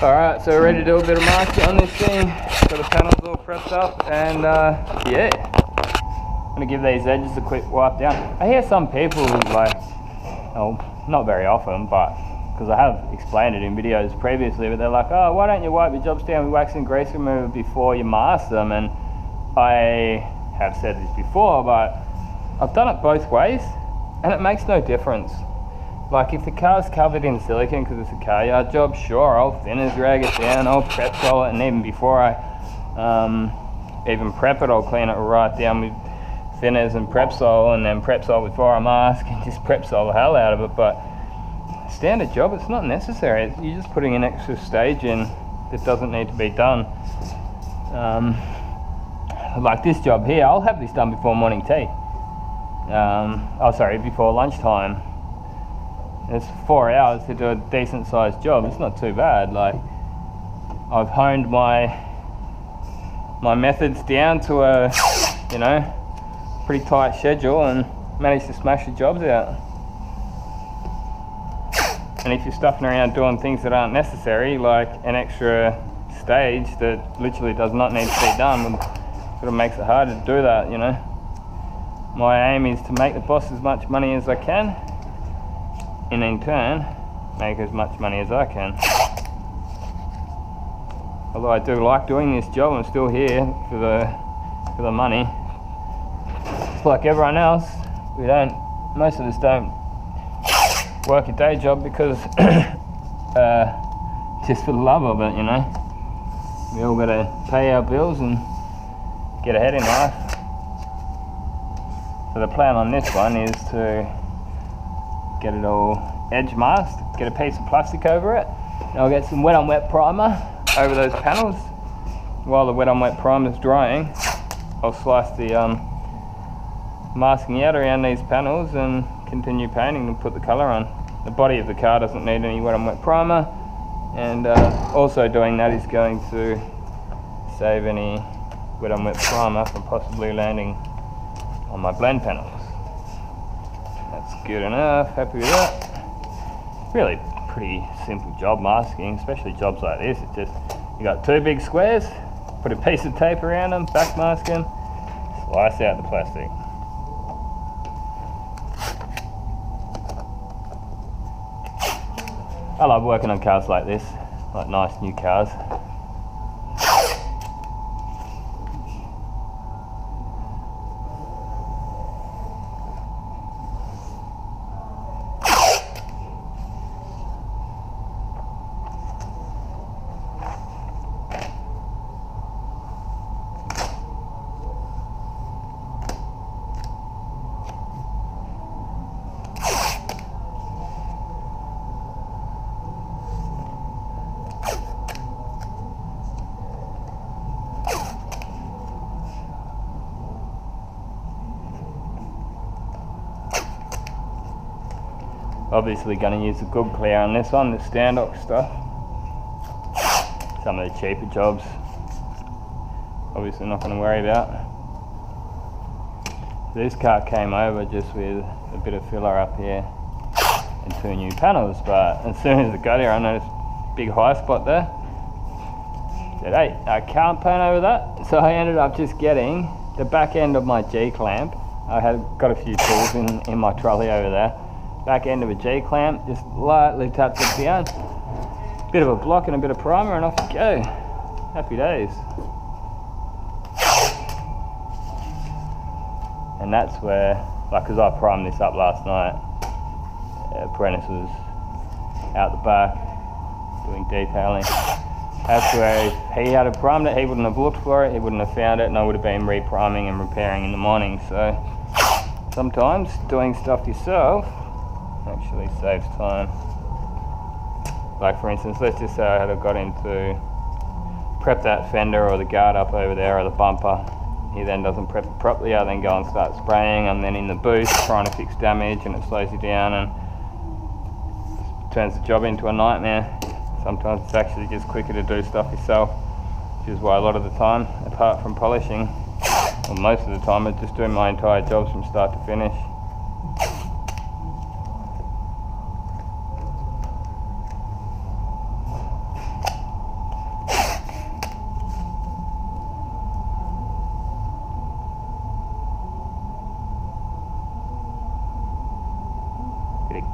Alright, so we're ready to do a bit of masking on this thing. Got the panels all prepped up, and yeah, I'm gonna give these edges a quick wipe down. I hear some people like, oh, not very often, but because I have explained it in videos previously, but they're like, oh, why don't you wipe your jobs down with wax and grease remover before you mask them? And I have said this before, but I've done it both ways, and it makes no difference. Like if the car's covered in silicone because it's a car yard job, sure, I'll thinners rag it down, I'll prep sol it, and even before I even prep it, I'll clean it right down with thinners and prep sol, and then prep sol before I mask, and just prep sol the hell out of it. But standard job, it's not necessary. You're just putting an extra stage in that doesn't need to be done. Like this job here, I'll have this done before morning tea. Before lunchtime. It's 4 hours to do a decent sized job. It's not too bad. Like, I've honed my methods down to a, you know, pretty tight schedule and managed to smash the jobs out. And if you're stuffing around doing things that aren't necessary, like an extra stage that literally does not need to be done, sort of makes it harder to do that, you know. My aim is to make the boss as much money as I can, and in turn make as much money as I can. Although I do like doing this job, I'm still here for the money. It's like everyone else, most of us don't work a day job because just for the love of it, you know. We all gotta pay our bills and get ahead in life. So the plan on this one is to get it all edge masked, get a piece of plastic over it, and I'll get some wet on wet primer over those panels. While the wet on wet primer is drying, I'll slice the masking out around these panels and continue painting and put the colour on. The body of the car doesn't need any wet on wet primer, and also doing that is going to save any wet on wet primer from possibly landing on my blend panels. That's good enough, happy with that. Really pretty simple job masking, especially jobs like this. It's just, you got two big squares, put a piece of tape around them, back mask them, slice out the plastic. I love working on cars like this, like nice new cars. Obviously going to use a good clear on this one, the standoff stuff. Some of the cheaper jobs, obviously not going to worry about. This car came over just with a bit of filler up here and two new panels, but as soon as it got here I noticed a big high spot there. Said, hey, I can't paint over that, so I ended up just getting the back end of my G-clamp. I had got a few tools in my trolley over there. Back end of a G-clamp, just lightly tapped it down. Bit of a block and a bit of primer and off you go. Happy days. And that's where, like, because I primed this up last night, apprentice was out the back doing detailing. That's where if he had primed it, he wouldn't have looked for it, he wouldn't have found it, and I would have been re-priming and repairing in the morning. So sometimes doing stuff yourself actually saves time. Like for instance, let's just say I had got him to prep that fender or the guard up over there or the bumper. He then doesn't prep it properly, I then go and start spraying. I'm then in the booth trying to fix damage, and it slows you down and turns the job into a nightmare. Sometimes it's actually just quicker to do stuff yourself, which is why a lot of the time, apart from polishing, or most of the time, I just do my entire jobs from start to finish.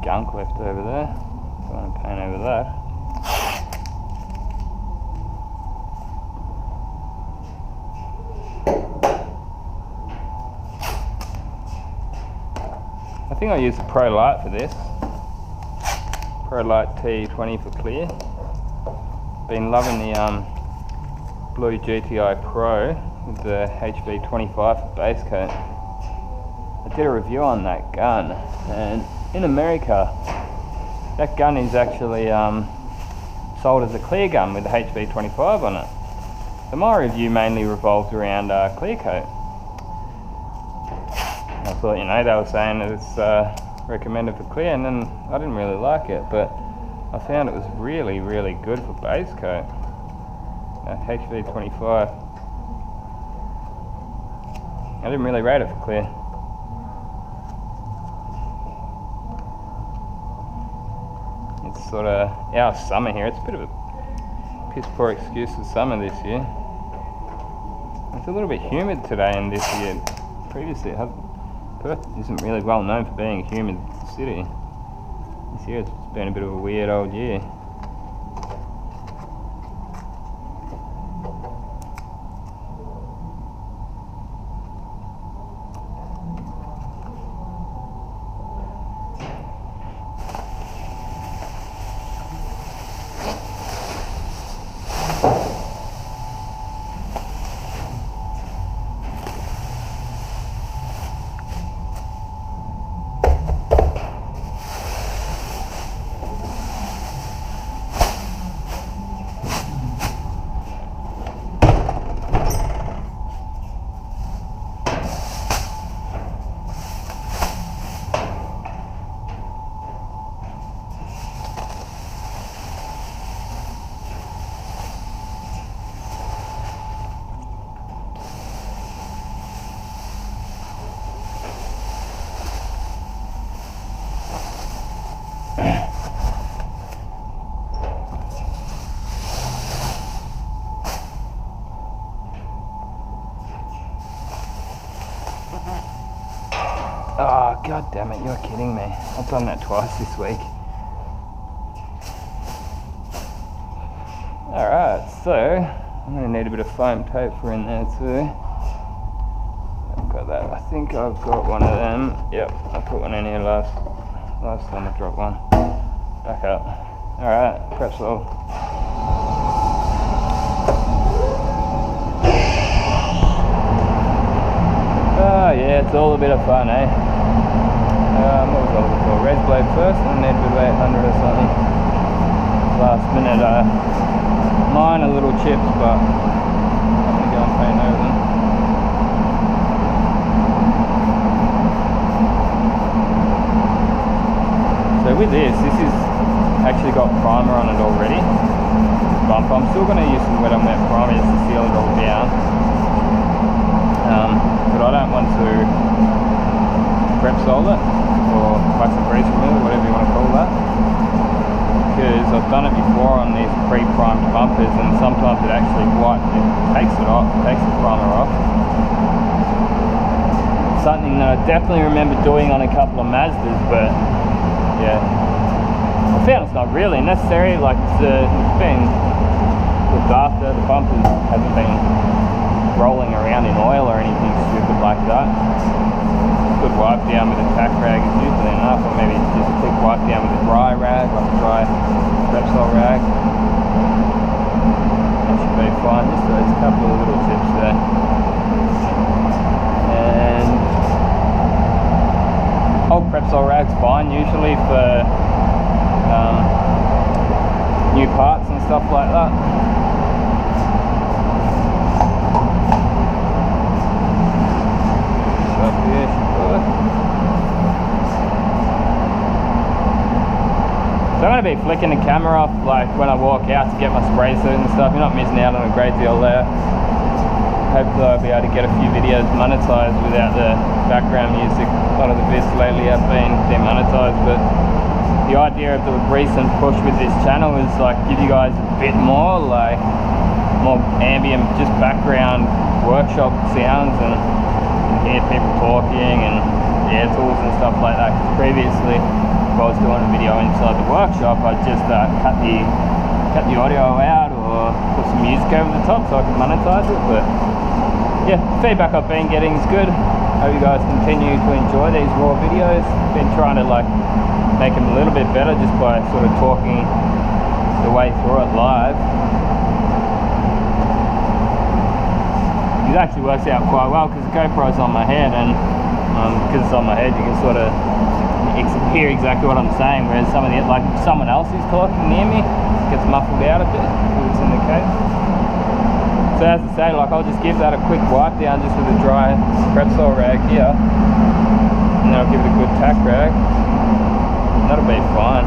gunk left over there. Don't want to paint over that. I think I used the Pro Light for this. Pro Light T20 for clear. Been loving the blue GTI Pro with the HV25 for base coat. I did a review on that gun, and in America that gun is actually sold as a clear gun with the HV25 on it. So my review mainly revolved around clear coat. I thought, you know, they were saying that it's recommended for clear, and then I didn't really like it, but I found it was really, really good for base coat. HV25. I didn't really rate it for clear. It's sort of our summer here. It's a bit of a piss poor excuse for summer this year. It's a little bit humid today and this year. Previously, Perth isn't really well known for being a humid city. This year it's been a bit of a weird old year. Oh, god damn it, you're kidding me. I've done that twice this week. Alright, so I'm going to need a bit of foam tape for in there too. I've got that. I think I've got one of them. Yep, I put one in here last time I dropped one. Back up. Alright, press all. Oh yeah, it's all a bit of fun, eh? What was I looking for? Res blade first, and then with 800 or something. Last minute, minor little chips, but I'm going to go and paint over them. So with this is actually got primer on it already. Bump. I'm still going to use some wet on wet primer just to seal it all down. But I don't want to prep solve it, or wax and grease remover, whatever you want to call that, because I've done it before on these pre-primed bumpers, and sometimes it actually takes it off, takes the primer off. Something that I definitely remember doing on a couple of Mazdas, but yeah, I found it's not really necessary. Like it's been looked after, the bumpers haven't been rolling around in oil or anything stupid like that. Good wipe down with a tack rag is usually enough, or maybe just a quick wipe down with a dry rag, like a dry Repsol rag. That should be fine. Just those couple of little tips there. And old Repsol rag's fine usually for new parts and stuff like that. So I'm going to be flicking the camera off like when I walk out to get my spray suit and stuff. You're not missing out on a great deal there. Hopefully I'll be able to get a few videos monetized without the background music. A lot of the vids lately have been demonetized, but the idea of the recent push with this channel is like give you guys a bit more ambient, just background workshop sounds, and hear people talking and air tools and stuff like that. Previously if I was doing a video inside the workshop, I'd just cut the audio out or put some music over the top so I could monetize it. But yeah, feedback I've been getting is good. Hope you guys continue to enjoy these raw videos. Been trying to like make them a little bit better just by sort of talking the way through it live. It actually works out quite well because the GoPro's on my head, and because it's on my head you can sort of hear exactly what I'm saying, whereas some of the, like someone else is talking near me, it gets muffled out a bit if it's in the case. So as I say, like I'll just give that a quick wipe down just with a dry pretzel rag here, and then I'll give it a good tack rag, and that'll be fine.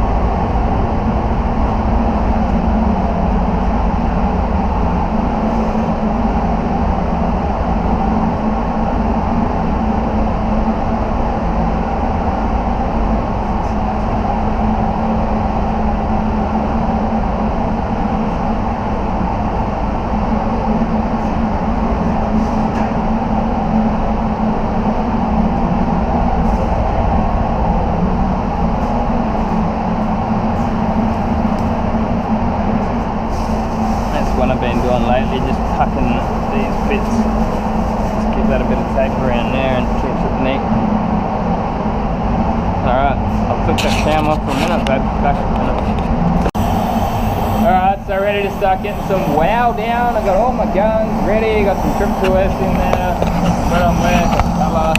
What I've been doing lately, just tucking these bits, just give that a bit of tape around there and keeps it neat. Alright, I'll put that cam off for a minute, babe. Back in a minute. Alright, so ready to start getting some wow down. I got all my guns ready, got some triple S in there, red on red, colour.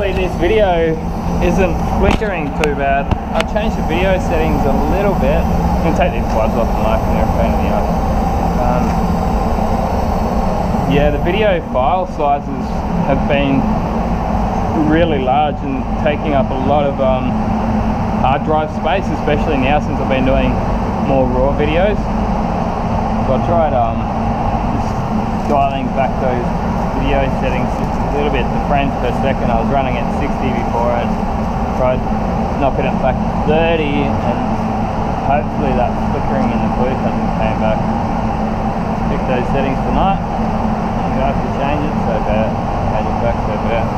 hopefully this video isn't flickering too bad. I've changed the video settings a little bit. I'm going to take these plugs off the mic and they're a pain in the ass. Yeah, the video file sizes have been really large and taking up a lot of hard drive space, especially now since I've been doing more raw videos. So I tried just dialing back those video settings just a little bit, the frames per second. I was running at 60 before and tried knocking it back to 30, and hopefully that flickering in the booth hasn't came back. Pick those settings tonight. You have to change it, so bad. Change it back, so bad.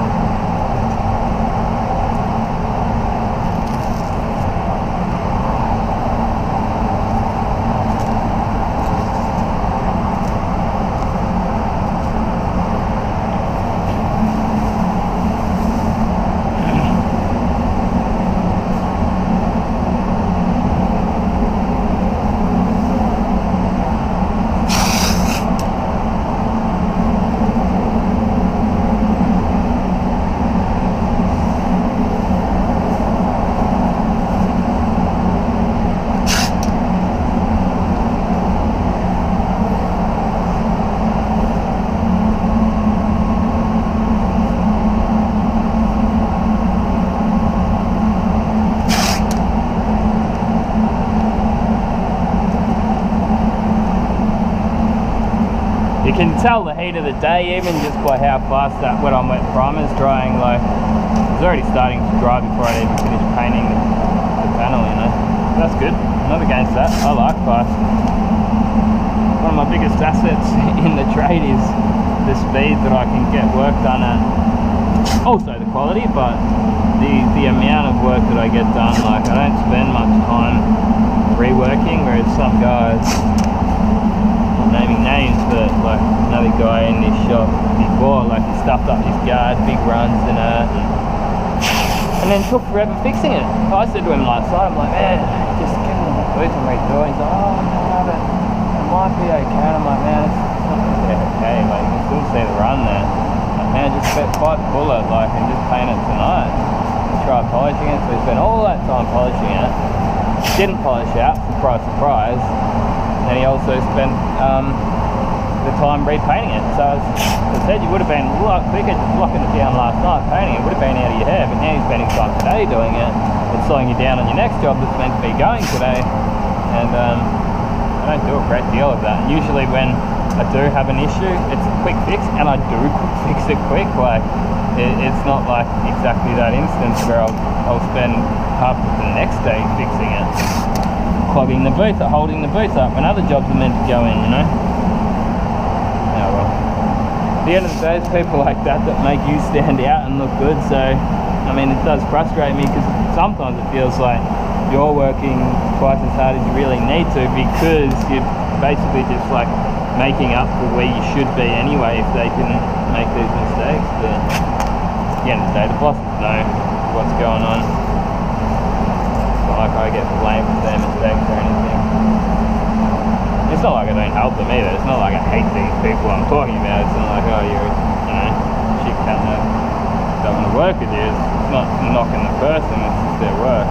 You can tell the heat of the day even just by how fast that wet on wet primer's drying. Like, it's already starting to dry before I even finish painting the panel, you know. That's good. I'm not against that. I like fast. One of my biggest assets in the trade is the speed that I can get work done at. Also the quality, but the amount of work that I get done. Like, I don't spend much time reworking, whereas some guys, naming names, but like another guy in this shop before, like, he stuffed up his guard, big runs in it, and then took forever fixing it. I said to him last night, I'm like, man, just get him in the booth and redo it. He's like, oh no, but it might be okay. And I'm like, man, it's not gonna be okay. Like, you can still see the run there. Like, man, just bite the bullet, like, and just paint it tonight. Try polishing it. So he spent all that time polishing it. Didn't polish out, surprise, surprise. And he also spent the time repainting it. So as I said, you would have been a lot quicker just blocking it down last night, painting it. It would have been out of your hair, but now you're spending time today doing it. It's slowing you down on your next job that's meant to be going today. And I don't do a great deal of that. Usually when I do have an issue, it's a quick fix, and I do fix it quick. Like, it's not like exactly that instance where I'll spend half of the next day fixing it, clogging the booth or holding the booth up when other jobs are meant to go in, you know. Oh well. At the end of the day, it's people like that that make you stand out and look good. So, I mean, it does frustrate me because sometimes it feels like you're working twice as hard as you really need to, because you're basically just like making up for where you should be anyway if they can make these mistakes. But at the end of the day, the bosses know what's going on. Like I get blamed for their mistakes or anything. It's not like I don't help them either. It's not like I hate these people I'm talking about. It's not like, oh, you're, you know, shit cat that don't want to work with you. It's not knocking the person, it's just their work.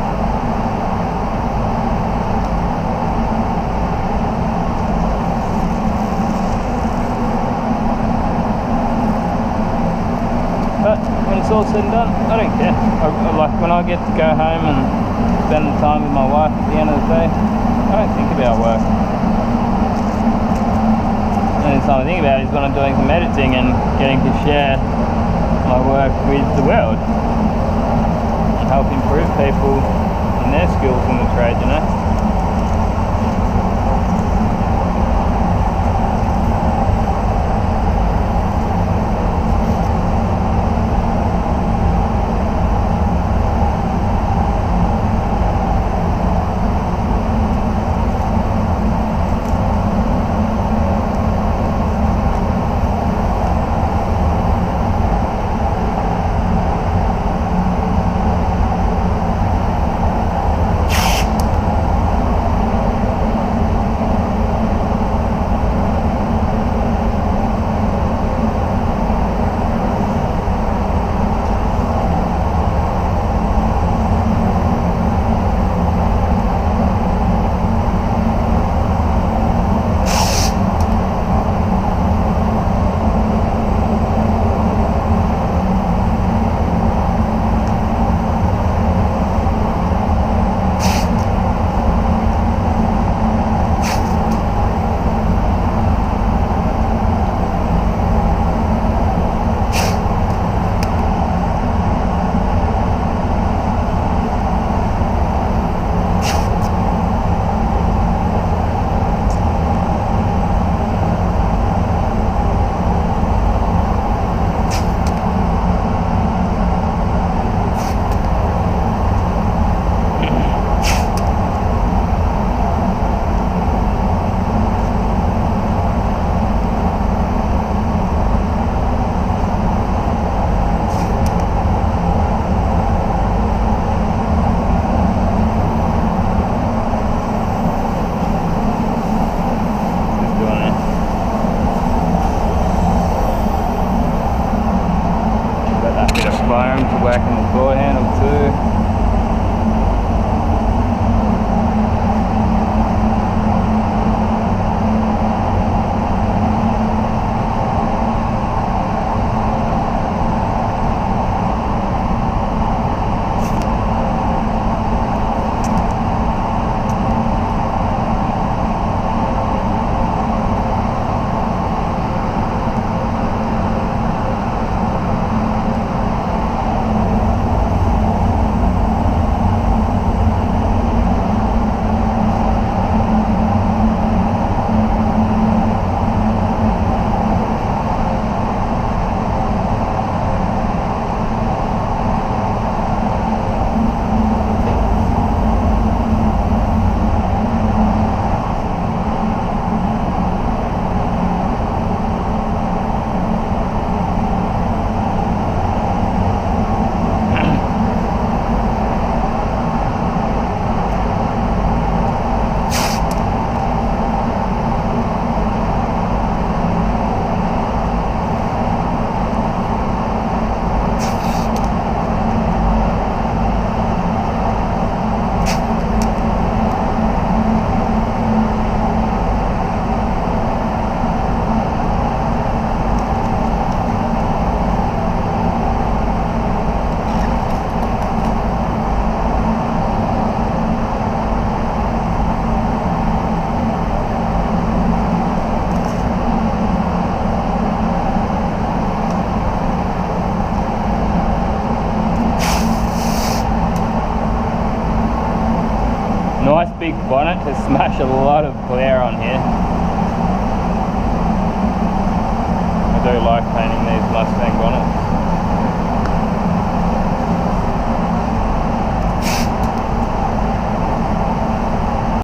But when it's all said and done, I don't care. I like when I get to go home and spend the time with my wife at the end of the day, I don't think about work. The only time I think about it is when I'm doing some editing and getting to share my work with the world, help improve people in their skills in the trade, you know. Nice big bonnet to smash a lot of glare on here. I do like painting these Mustang bonnets.